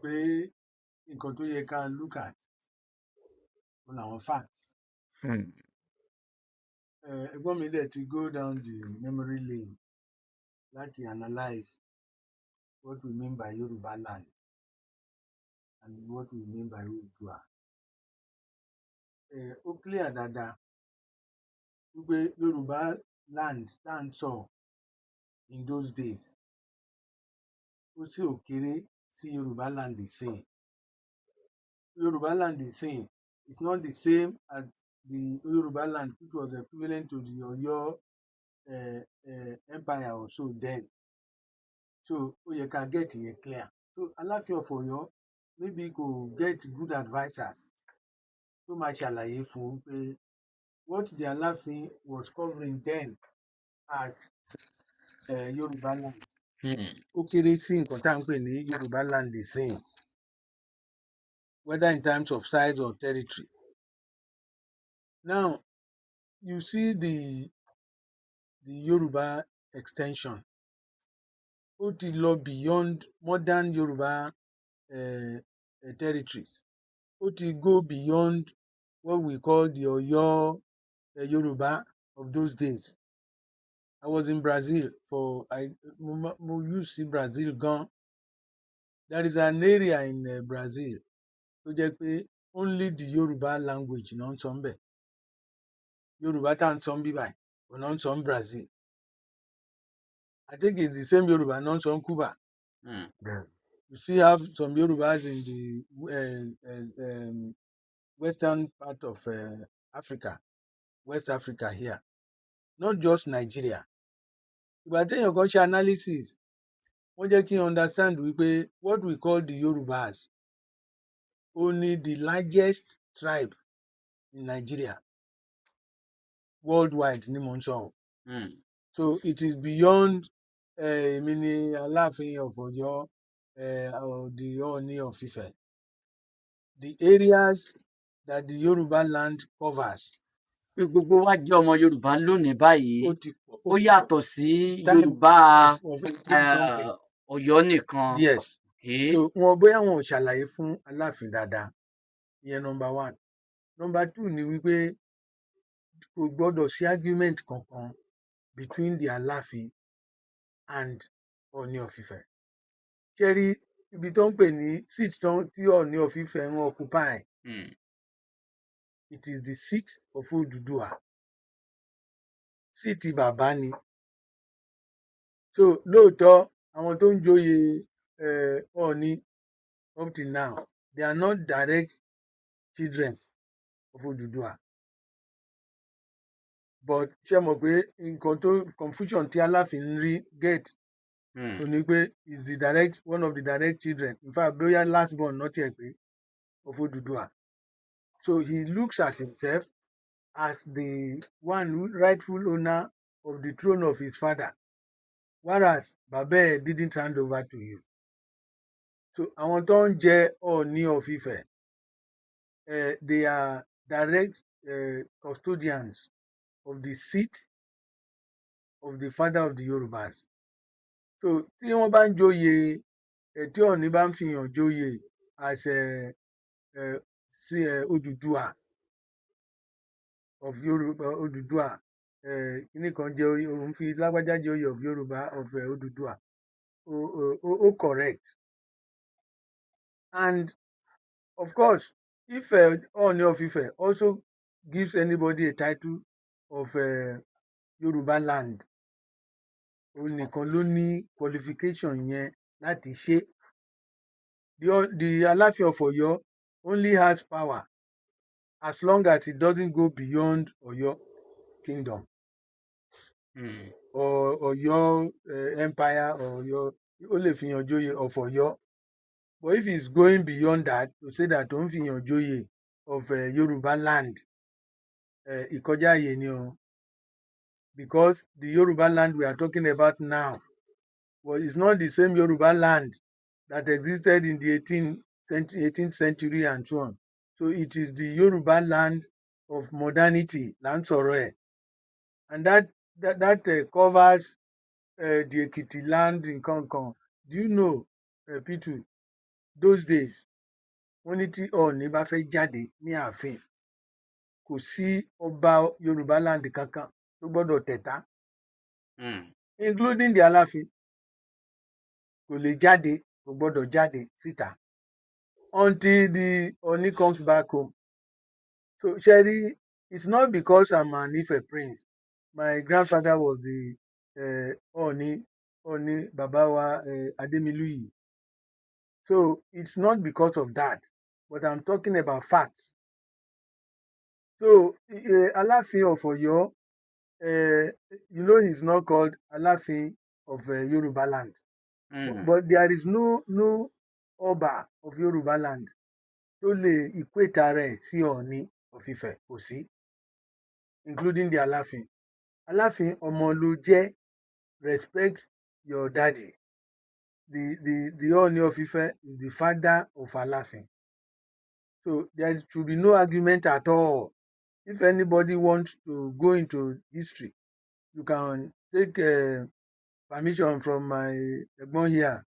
pé nǹkan tó yẹ ká look at ó làwọn facts. Ẹ̀gbọ́n mi dẹ̀ ti go down the memory lane láti analyse what we mean by Yorubaland and what we mean by Oòduà. Ó clear dáadáa wípé Yorubaland tá à ń sọ in those days ó sì ò kéré sí Yorubaland ìsìn. Yorubaland ìsìn is not the same as the Yorubaland which was equivalent to the Ọ̀yọ́ empire or so then. So ó yẹ ká get yẹn clear. So Aláàfin of Ọ̀yọ́ maybe kò get good advisers tó máa ṣàlàyé fún pé what the Aláàfin was covering then as Yorubaland ó kéré sí nǹkan tá à ń pè ní Yorubaland ìsìn, whether in terms of size or territory. Now you see the Yoruba extension ó ti lọ beyond modern Yoruba territories. Ó ti go beyond what we call the Ọ̀yọ́ Yoruba of those days. I was in Brazil mo use sí Brazil gan. There is an area in Brazil tó jẹ́ pé only the Yoruba language náà ń sọ ńbẹ̀. Yoruba tá à ń sọ ń bí báyìí òun náà ń sọ ń Brazil. I think it's the same Yoruba náà ń sọ ń Cuba. You still have some Yorubas in the western part of Africa, West Africa here, not just Nigeria. Ìgbà téèyàn kan ṣe analysis wọ́n jẹ́ kí n understand wípé what we call the Yorubas only the largest tribe in Nigeria worldwide ni mò ń sọ. So it is beyond èmi ni Aláàfin of Ọ̀yọ́ or the Ọọ̀ni of Ifẹ̀. The areas that the Yoruba land covers. Pé gbogbo wa jẹ́ ọmọ Yorùbá lónìí báyìí ó yàtọ̀ sí Yorùbá Ọ̀yọ́ nìkan. Yes. So bóyá wọn ò ṣàlàyé fún Aláàfin dáadáa, ìyẹn number one. Number two ni wípé kò gbọ́dọ̀ sí argument kankan between the Aláàfin and Ọọ̀ni of Ifẹ̀. Ṣé rí ibi tó ń pè ní seat tí Ọọ̀ni of Ifẹ̀ ń occupy, it is the seat of Oòduà. Seat bàbá ni. So lóòótọ́ àwọn tó ń joyè Ọọ̀ni up till now they are not direct children of Oòduà. But ṣé mọ̀ pé nǹkan tó confusion tí Aláàfin rí get ó ní pé is one of the direct children, in fact bóyá last born not yet pé of Oòduà. So he looks at himself as the one rightful owner of the throne of his father, whereas bàbá ẹ̀ didn't hand over to you. So àwọn tó ń jẹ Ọọ̀ni of Ifẹ̀ they are direct custodians of the seat of the father of the Yorubas. So tí wọ́n bá ń joyè tí Ọọ̀ni bá ń fihàn joyè as Oòduà of Yorùbá, Oòduà kíní kan jẹ́ òun fi lágbájá jẹ́ oyè of Yorùbá of Oòduà ó correct. And of course if Ọọ̀ni of Ifẹ̀ also gives anybody a title of Yorubaland, òun nìkan ló ní qualification yẹn láti ṣe. The Aláàfin of Ọ̀yọ́ only has power as long as it doesn't go beyond Ọ̀yọ́ kingdom or Ọ̀yọ́ empire or Ọ̀yọ́, ó lè fi hàn joyè of Ọ̀yọ́. But if it's going beyond that to say that ó ń fi hàn joyè of Yorubaland, ìkọjá àyè ni o. Because the Yorubaland we are talking about now is not the same Yorubaland that existed in the 18th century and so on. So it is the Yorubaland of modernity là ń sọ̀rọ̀ ẹ̀. And that covers the Ekiti land nǹkan kan. Do you know, Pitu, those days wọ́n ní tí Ọọ̀ni bá fẹ́ jáde ní ààfin kò sí ọba Yorùbá-land kankan tó gbọ́dọ̀ tẹ̀ta including the Aláàfin kò lè jáde, kò gbọ́dọ̀ jáde síta until the Ọọ̀ni comes back home. So ṣẹ́rí, it's not because I'm an Ife prince. My grandfather was the Ọọ̀ni bàbá wa Adémilúyì. So it's not because of that, but I'm talking about facts. So Aláàfin of Ọ̀yọ́, you know, he's not called Aláàfin of Yorubaland. But there is no ọba of Yorubaland tó lè equate ara ẹ̀ sí Ọọ̀ni of Ife, kò sí, including the Aláàfin. Aláàfin ọmọ ló jẹ́, respect your daddy. The Ọọ̀ni of Ife is the father of Aláàfin. So there should be no argument at all. If anybody wants to go into history, you can take permission from my Egbon here.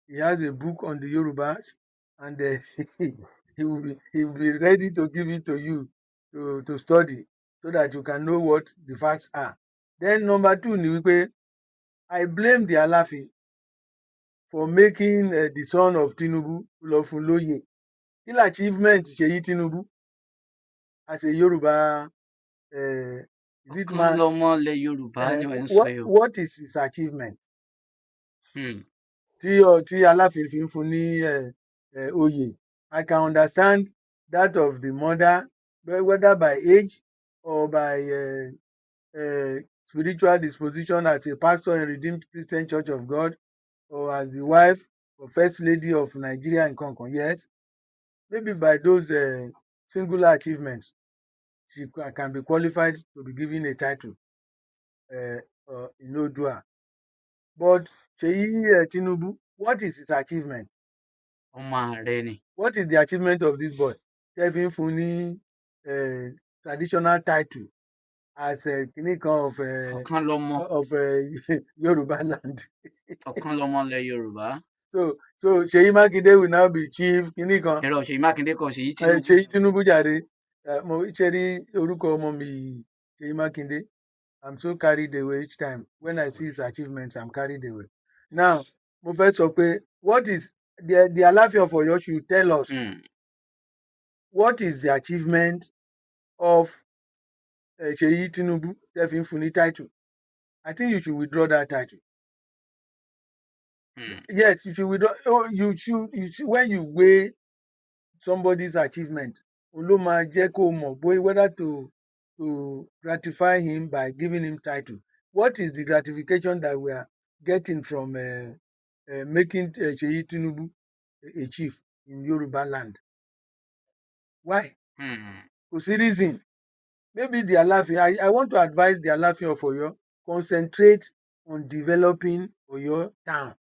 He has a book on the Yorubas, and he will be ready to give it to you to study, so that you can know what the facts are. Then number 2 ni wípé I blame the Aláàfin for making the son of Tinubu lọ fún lóyè. Kí ni achievement Seyi Tinubu as a Yoruba is it man? Okanlomo ilẹ̀ Yorùbá ni wọ́n ń sọ yìí o. What is his achievement? Tí Aláàfin fi ń fún ní oyè. I can understand that of the mother, whether by age or by spiritual disposition as a pastor in Redeemed Christian Church of God, or as the wife or first lady of Nigeria in Kankan. Yes, maybe by those singular achievements, she can be qualified to be given a title in Odua. But Seyi Tinubu, what is his achievement? Ọmọ ààrẹ ni. What is the achievement of this boy? Tẹ́ fi ń fún ní traditional title as kìnnì kan of Okanlomo. of Yorubaland. Okanlomo ilẹ̀ Yorùbá. So Seyi Makinde will now be chief kìnnì kan. Ẹ̀rọ Seyi Makinde kọ Seyi Tinubu. Seyi Tinubu jàre. Mo ṣe rí orúkọ ọmọ mi Seyi Makinde. I'm so carried away each time. When I see his achievements, I'm carried away. Now, mo fẹ́ sọ pé what is the Aláàfin of Ọ̀yọ́ should tell us what is the achievement of Seyi Tinubu tẹ́ fi ń fún ní title. I think you should withdraw that title. Yes, you should withdraw. Oh, you should when you weigh somebody's achievement, ló máa jẹ́ kó mọ̀ bóyá whether to gratify him by giving him title. What is the gratification that we are getting from making Seyi Tinubu a chief in Yorubaland? Why? Kò sí reason. Maybe the Aláàfin, I want to advise the Aláàfin of Ọ̀yọ́, concentrate on developing Ọ̀yọ́ town.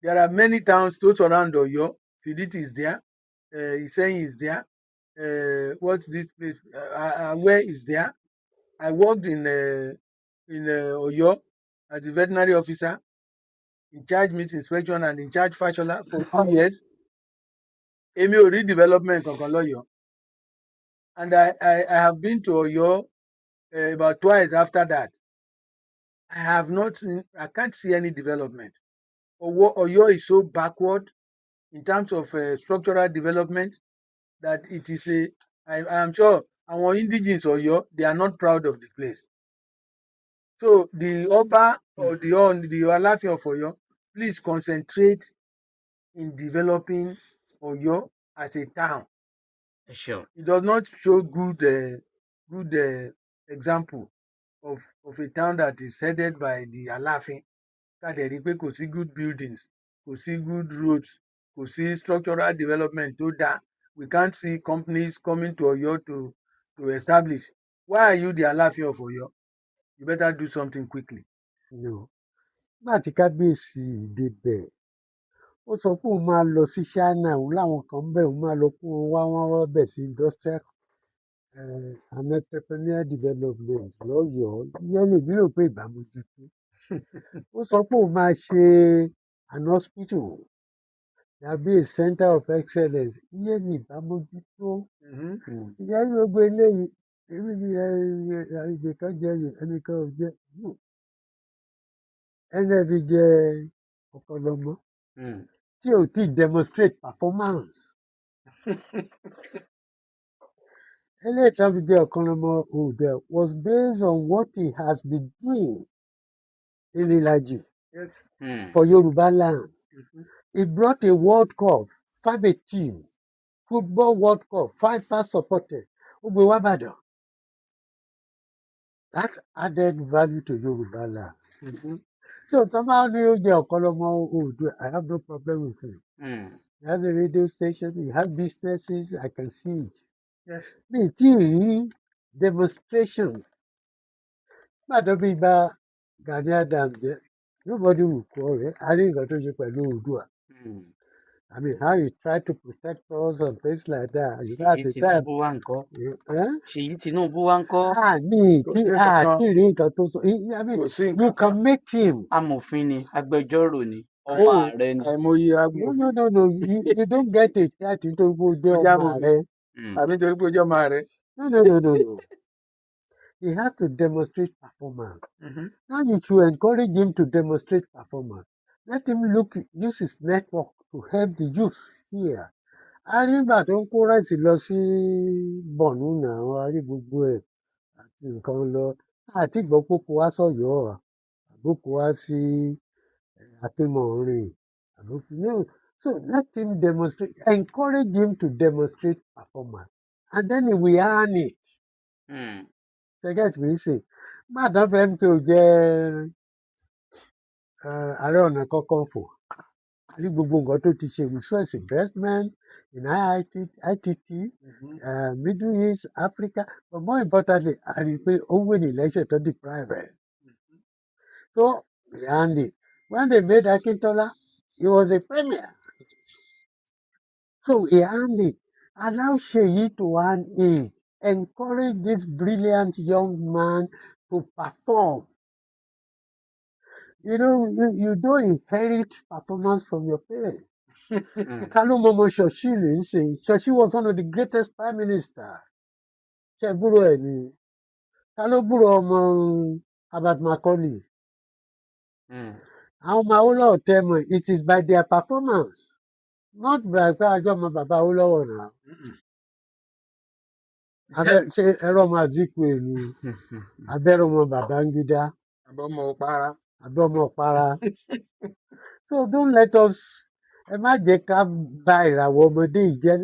There are many towns to surround Ọ̀yọ́. Fiditi is there. Ìsẹ́yìn is there. What's this place? Where is there? I worked in Ọ̀yọ́ as a veterinary officer, in charge meat inspection and in charge fashola for 2 years. Èmi ò rí development kankan lọ́yọ̀ọ́. And I have been to Ọ̀yọ́ about twice after that. I can't see any development. Ọ̀yọ́ is so backward in terms of structural development that it is I am sure our indigenes Ọ̀yọ́, they are not proud of the place. So the Ọba or the Aláàfin of Ọ̀yọ́, please concentrate in developing Ọ̀yọ́ as a town. Sure. It does not show good example of a town that is headed by the Aláàfin. Káàdẹ̀ rí pé kò sí good buildings, kò sí good roads, kò sí structural development tó dáa. We can't see companies coming to Ọ̀yọ́ to establish. Why are you the Aláàfin of Ọ̀yọ́? You better do something quickly. No. Nígbà tí kábíyèsí débẹ̀, ó sọ pé òun máa lọ sí China, òun láwọn kan bẹ̀, òun máa lọ kó wọn wá bẹ̀ sí industrial and entrepreneurial development lọ́yọ̀ọ́. Ìyẹn lèmi rò pé ìgbàmójútó. Ó sọ pé òun máa ṣe an hospital tàbí a center of excellence iye mi ìbá mójútó ìyá ní gbogbo eléyìí èmi ni ẹnìkan jẹ ẹnìkan ò jẹ ẹnẹbi jẹ Okanlomo tí ò tí demonstrate performance eléyìí tí wọn fi jẹ Okanlomo Oòduà was based on what he has been doing in Ilaji for Yorubaland. He brought a World Cup, 5 team, football World Cup, 5 fast supported. Ogbe Wabado. That added value to Yorubaland. So somehow Okanlomo Oòduà, I have no problem with him. He has a radio station, he has businesses, I can see it. Yes. Demonstration. Gani Adams, nobody will call it. I think that was Oòduà. I mean, how you try to protect us and things like that. You know, at the time. Seyi Tinubu wá ńkọ́? I mean, you can make him. Amòfin ni, agbẹjọ́rò ni, ọmọ ààrẹ ni. No. You don't get a chance to go there ọmọ ààrẹ. Àbí nítorí pé ojú ọmọ ààrẹ. No. He has to demonstrate performance. Now you should encourage him to demonstrate performance. Let him use his network to help the youth here. A rí ìgbà tó ń kó ráìsì lọ sí Bọ̀nú náà, a rí gbogbo ẹ̀ àti nǹkan lọ. Àti ìgbọ́ pé kó wá sọ̀yọ́, àbó kó wá sí Akínmọ̀rin. No. So let him demonstrate, encourage him to demonstrate performance. And then he will earn it. Get me say, Madam MK jẹ́ Ààrẹ Ọ̀nà Kakanfò. Ní gbogbo nǹkan tó ti ṣe resource investment in ITT, Middle East, Africa, but more importantly, a rí i pé ó win election tó di private. So he earned it. When they made Akintola, he was a premier. So he earned it. Allow Seyi to earn it. Encourage this brilliant young man to perform. You know, you don't inherit performance from your parents. Kalo Momo Shoshi was one of the greatest prime ministers. Ṣebúrò ẹ̀ ni. Kalo búrò ọmọ Herbert Macaulay. Àwọn ọmọ Awólọ́wọ̀ tẹ́mọ̀, it is by their performance, not by pé àjọ ọmọ bàbá Awólọ́wọ̀ náà. Ṣé ẹ̀rọ ọmọ Azikwe ni? Abẹ́rẹ́ ọmọ Babangida. Àbí ọmọ Ọ̀para. So don't let us, ẹ má jẹ́ ká bà ìràwọ̀ ọmọdé yìí jẹ́.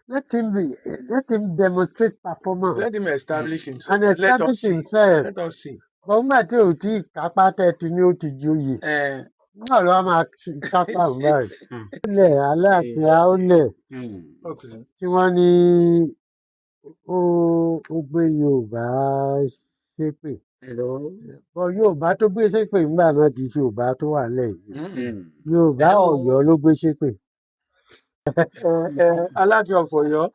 Let him demonstrate performance. Let him establish himself. And establish himself. Let us see. Bọ́n gbà tí ò tí kápá tẹ́tí ni ó ti joyè. Náà ló wá máa kápá báyìí. Ilẹ̀ Aláàfin Aólẹ̀ tí wọ́n ní ó gbé Yorùbá ṣépè. Bọ́ Yorùbá tó gbé ṣépè nígbà náà kì í ṣe Yorùbá tó wà nílẹ̀ yìí. Yorùbá Ọ̀yọ́ ló gbé ṣépè. Aláàfin of Ọ̀yọ́,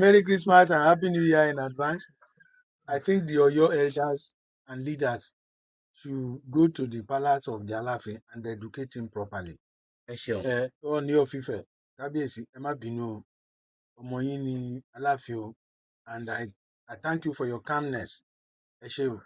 Merry Christmas and Happy New Year in advance. I think the Ọ̀yọ́ elders and leaders should go to the palace of the Aláàfin and educate him properly. Ní Ọ̀fífẹ́, kábíyèsí, ẹ má bínú o, ọmọ yín ni Aláàfin o, and I thank you for your calmness. Ẹ ṣé o.